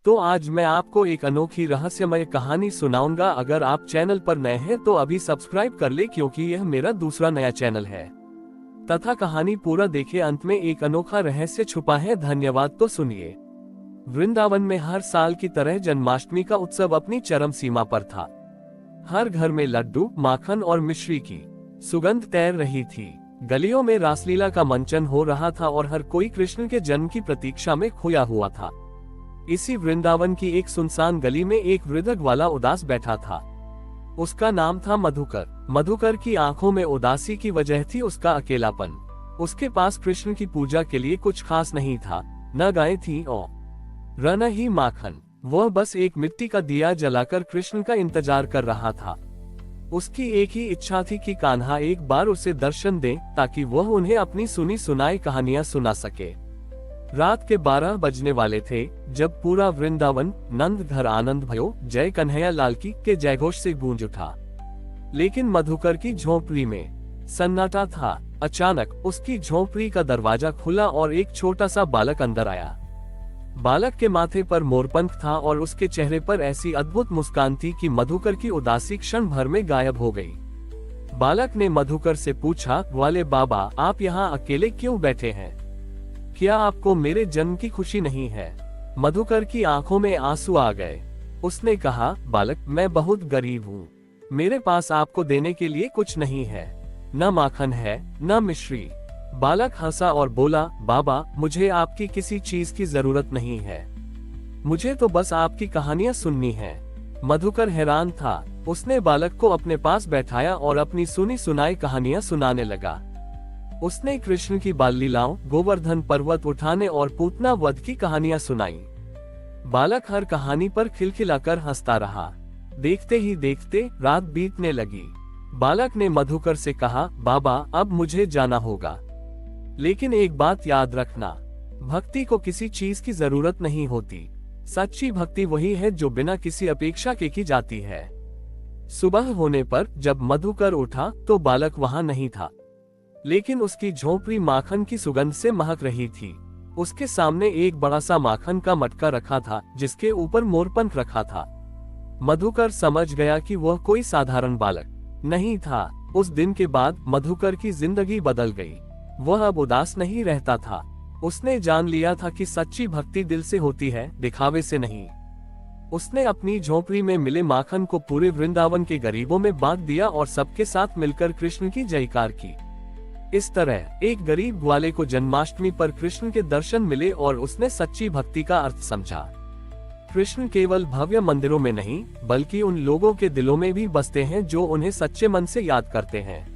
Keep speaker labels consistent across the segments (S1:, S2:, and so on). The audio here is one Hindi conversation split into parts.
S1: तो आज मैं आपको एक अनोखी रहस्यमय कहानी सुनाऊंगा। अगर आप चैनल पर नए हैं तो अभी सब्सक्राइब कर ले, क्योंकि यह मेरा दूसरा नया चैनल है। तथा कहानी पूरा देखे, अंत में एक अनोखा रहस्य छुपा है। धन्यवाद। तो सुनिए। वृंदावन में हर साल की तरह जन्माष्टमी का उत्सव अपनी चरम सीमा पर था। हर घर में लड्डू, माखन और मिश्री की सुगंध तैर रही थी। गलियों में रासलीला का मंचन हो रहा था और हर कोई कृष्ण के जन्म की प्रतीक्षा में खोया हुआ था। इसी वृंदावन की एक सुनसान गली में एक वृद्ध ग्वाला उदास बैठा था। उसका नाम था मधुकर। मधुकर की आंखों में उदासी की वजह थी उसका अकेलापन। उसके पास कृष्ण की पूजा के लिए कुछ खास नहीं था, न गाय थी और न ही माखन। वह बस एक मिट्टी का दिया जलाकर कृष्ण का इंतजार कर रहा था। उसकी एक ही इच्छा थी कि कान्हा एक बार उसे दर्शन दे, ताकि वह उन्हें अपनी सुनी सुनाई कहानियां सुना सके। रात के 12 बजने वाले थे जब पूरा वृंदावन नंद घर आनंद भयो जय कन्हैया लाल की के जयघोष से गूंज उठा। लेकिन मधुकर की झोंपड़ी में सन्नाटा था। अचानक उसकी झोंपड़ी का दरवाजा खुला और एक छोटा सा बालक अंदर आया। बालक के माथे पर मोरपंख था और उसके चेहरे पर ऐसी अद्भुत मुस्कान थी कि मधुकर की उदासी क्षण भर में गायब हो गई। बालक ने मधुकर से पूछा, वाले बाबा, आप यहाँ अकेले क्यों बैठे हैं? क्या आपको मेरे जन्म की खुशी नहीं है? मधुकर की आंखों में आंसू आ गए। उसने कहा, बालक, मैं बहुत गरीब हूँ। मेरे पास आपको देने के लिए कुछ नहीं है। न माखन है, न मिश्री। बालक हंसा और बोला, बाबा, मुझे आपकी किसी चीज की जरूरत नहीं है। मुझे तो बस आपकी कहानियां सुननी है। मधुकर हैरान था। उसने बालक को अपने पास बैठाया और अपनी सुनी सुनाई कहानियां सुनाने लगा। उसने कृष्ण की बाल लीलाओं, गोवर्धन पर्वत उठाने और पूतना वध की कहानियां सुनाई। बालक हर कहानी पर खिलखिलाकर हंसता रहा। देखते ही देखते रात बीतने लगी। बालक ने मधुकर से कहा, बाबा, अब मुझे जाना होगा। लेकिन एक बात याद रखना, भक्ति को किसी चीज की जरूरत नहीं होती। सच्ची भक्ति वही है जो बिना किसी अपेक्षा के की जाती है। सुबह होने पर जब मधुकर उठा तो बालक वहां नहीं था, लेकिन उसकी झोंपड़ी माखन की सुगंध से महक रही थी। उसके सामने एक बड़ा सा माखन का मटका रखा था, जिसके ऊपर मोरपंख रखा था। मधुकर समझ गया कि वह कोई साधारण बालक नहीं था। उस दिन के बाद मधुकर की जिंदगी बदल गई। वह अब उदास नहीं रहता था। उसने जान लिया था कि सच्ची भक्ति दिल से होती है, दिखावे से नहीं। उसने अपनी झोंपड़ी में मिले माखन को पूरे वृंदावन के गरीबों में बांट दिया और सबके साथ मिलकर कृष्ण की जयकार की। इस तरह एक गरीब ग्वाले को जन्माष्टमी पर कृष्ण के दर्शन मिले और उसने सच्ची भक्ति का अर्थ समझा। कृष्ण केवल भव्य मंदिरों में नहीं, बल्कि उन लोगों के दिलों में भी बसते हैं जो उन्हें सच्चे मन से याद करते हैं।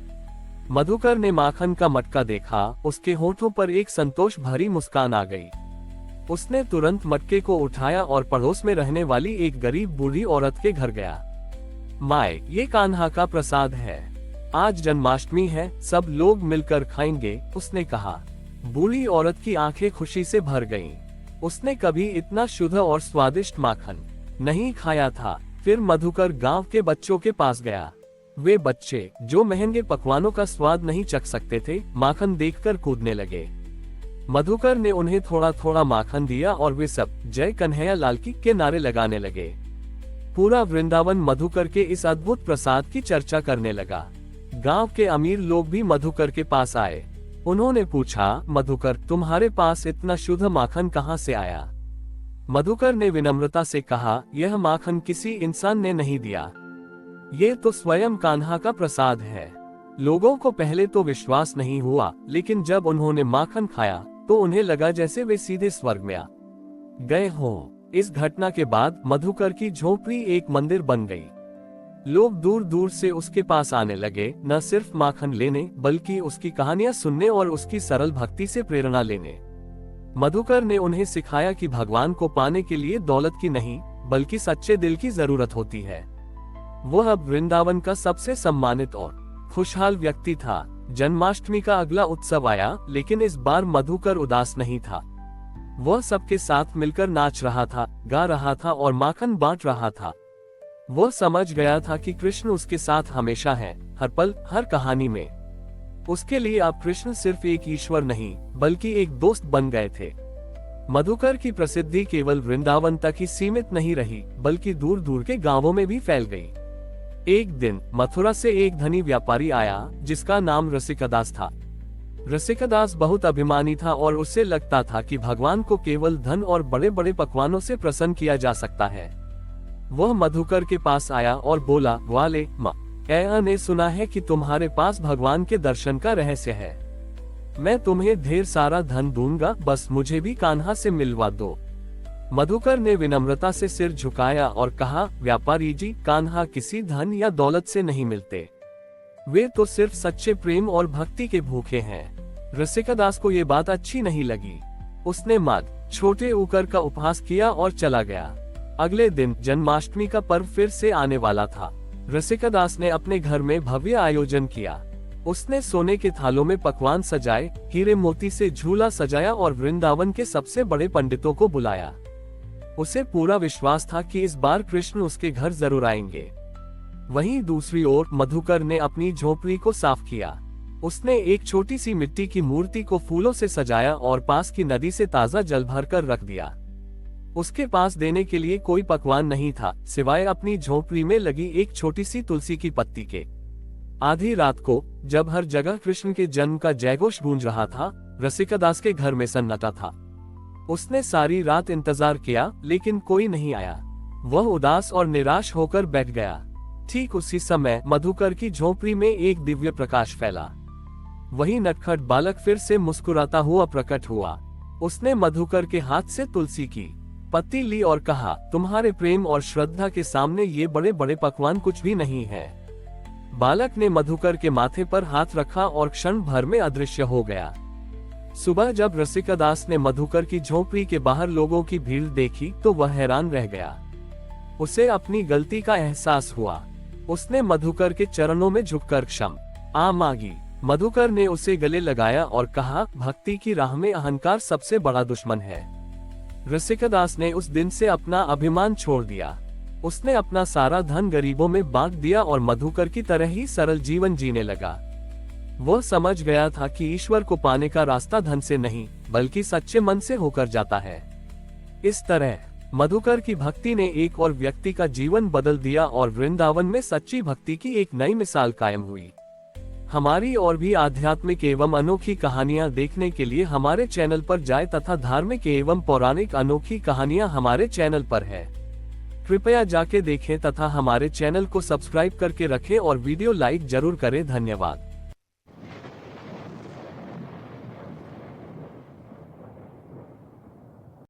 S1: मधुकर ने माखन का मटका देखा। उसके होठों पर एक संतोष भरी मुस्कान आ गई। उसने तुरंत मटके को उठाया और पड़ोस में रहने वाली एक गरीब बूढ़ी औरत के घर गया। माए, ये कान्हा का प्रसाद है। आज जन्माष्टमी है, सब लोग मिलकर खाएंगे, उसने कहा। बूढ़ी औरत की आंखें खुशी से भर गईं। उसने कभी इतना शुद्ध और स्वादिष्ट माखन नहीं खाया था। फिर मधुकर गांव के बच्चों के पास गया। वे बच्चे जो महंगे पकवानों का स्वाद नहीं चख सकते थे, माखन देखकर कूदने लगे। मधुकर ने उन्हें थोड़ा थोड़ा माखन दिया और वे सब जय कन्हैया लाल की के नारे लगाने लगे। पूरा वृंदावन मधुकर के इस अद्भुत प्रसाद की चर्चा करने लगा। गांव के अमीर लोग भी मधुकर के पास आए। उन्होंने पूछा, मधुकर, तुम्हारे पास इतना शुद्ध माखन कहाँ से आया? मधुकर ने विनम्रता से कहा, यह माखन किसी इंसान ने नहीं दिया। ये तो स्वयं कान्हा का प्रसाद है। लोगों को पहले तो विश्वास नहीं हुआ, लेकिन जब उन्होंने माखन खाया तो उन्हें लगा जैसे वे सीधे स्वर्ग में आ गए हों। इस घटना के बाद मधुकर की झोंपड़ी एक मंदिर बन गई। लोग दूर दूर से उसके पास आने लगे, न सिर्फ माखन लेने, बल्कि उसकी कहानियां सुनने और उसकी सरल भक्ति से प्रेरणा लेने। मधुकर ने उन्हें सिखाया कि भगवान को पाने के लिए दौलत की नहीं, बल्कि सच्चे दिल की जरूरत होती है। वह अब वृंदावन का सबसे सम्मानित और खुशहाल व्यक्ति था। जन्माष्टमी का अगला उत्सव आया, लेकिन इस बार मधुकर उदास नहीं था। वह सबके साथ मिलकर नाच रहा था, गा रहा था और माखन बांट रहा था। वह समझ गया था कि कृष्ण उसके साथ हमेशा है, हर पल, हर कहानी में। उसके लिए अब कृष्ण सिर्फ एक ईश्वर नहीं, बल्कि एक दोस्त बन गए थे। मधुकर की प्रसिद्धि केवल वृंदावन तक ही सीमित नहीं रही, बल्कि दूर दूर के गांवों में भी फैल गई। एक दिन मथुरा से एक धनी व्यापारी आया जिसका नाम रसिकदास था। रसिकदास बहुत अभिमानी था और उसे लगता था कि भगवान को केवल धन और बड़े बड़े पकवानों से प्रसन्न किया जा सकता है। वह मधुकर के पास आया और बोला, वाले ने सुना है कि तुम्हारे पास भगवान के दर्शन का रहस्य है। मैं तुम्हें ढेर सारा धन दूंगा, बस मुझे भी कान्हा से मिलवा दो। मधुकर ने विनम्रता से सिर झुकाया और कहा, व्यापारी जी, कान्हा किसी धन या दौलत से नहीं मिलते। वे तो सिर्फ सच्चे प्रेम और भक्ति के भूखे हैं। रसिकदास को ये बात अच्छी नहीं लगी। उसने मद छोटे ऊकर का उपहास किया और चला गया। अगले दिन जन्माष्टमी का पर्व फिर से आने वाला था। रसिकदास ने अपने घर में भव्य आयोजन किया। उसने सोने के थालों में पकवान सजाए, हीरे मोती से झूला सजाया और वृंदावन के सबसे बड़े पंडितों को बुलाया। उसे पूरा विश्वास था कि इस बार कृष्ण उसके घर जरूर आएंगे। वहीं दूसरी ओर मधुकर ने अपनी झोपड़ी को साफ किया। उसने एक छोटी सी मिट्टी की मूर्ति को फूलों से सजाया और पास की नदी से ताजा जल भरकर रख दिया। उसके पास देने के लिए कोई पकवान नहीं था, सिवाय अपनी झोपड़ी में लगी एक छोटी सी तुलसी की पत्ती के। आधी रात को, जब हर जगह कृष्ण के जन्म का जयघोष गूंज रहा था, रसिकदास के घर में सन्नाटा था। उसने सारी रात इंतजार किया, लेकिन कोई नहीं आया। वह उदास और निराश होकर बैठ गया। ठीक उसी समय मधुकर की झोपड़ी में एक दिव्य प्रकाश फैला। वही नटखट बालक फिर से मुस्कुराता हुआ प्रकट हुआ। उसने मधुकर के हाथ से तुलसी की पत्ती ली और कहा, तुम्हारे प्रेम और श्रद्धा के सामने ये बड़े बड़े पकवान कुछ भी नहीं है। बालक ने मधुकर के माथे पर हाथ रखा और क्षण भर में अदृश्य हो गया। सुबह जब रसिकदास ने मधुकर की झोपड़ी के बाहर लोगों की भीड़ देखी तो वह हैरान रह गया। उसे अपनी गलती का एहसास हुआ। उसने मधुकर के चरणों में झुककर क्षमा मांगी। मधुकर ने उसे गले लगाया और कहा, भक्ति की राह में अहंकार सबसे बड़ा दुश्मन है। रसिकदास ने उस दिन से अपना अभिमान छोड़ दिया। उसने अपना सारा धन गरीबों में बांट दिया और मधुकर की तरह ही सरल जीवन जीने लगा। वह समझ गया था कि ईश्वर को पाने का रास्ता धन से नहीं, बल्कि सच्चे मन से होकर जाता है। इस तरह मधुकर की भक्ति ने एक और व्यक्ति का जीवन बदल दिया और वृंदावन में सच्ची भक्ति की एक नई मिसाल कायम हुई। हमारी और भी आध्यात्मिक एवं अनोखी कहानियां देखने के लिए हमारे चैनल पर जाएं तथा धार्मिक एवं पौराणिक अनोखी कहानियां हमारे चैनल पर है। कृपया जाके देखें तथा हमारे चैनल को सब्सक्राइब करके रखें और वीडियो लाइक जरूर करें। धन्यवाद।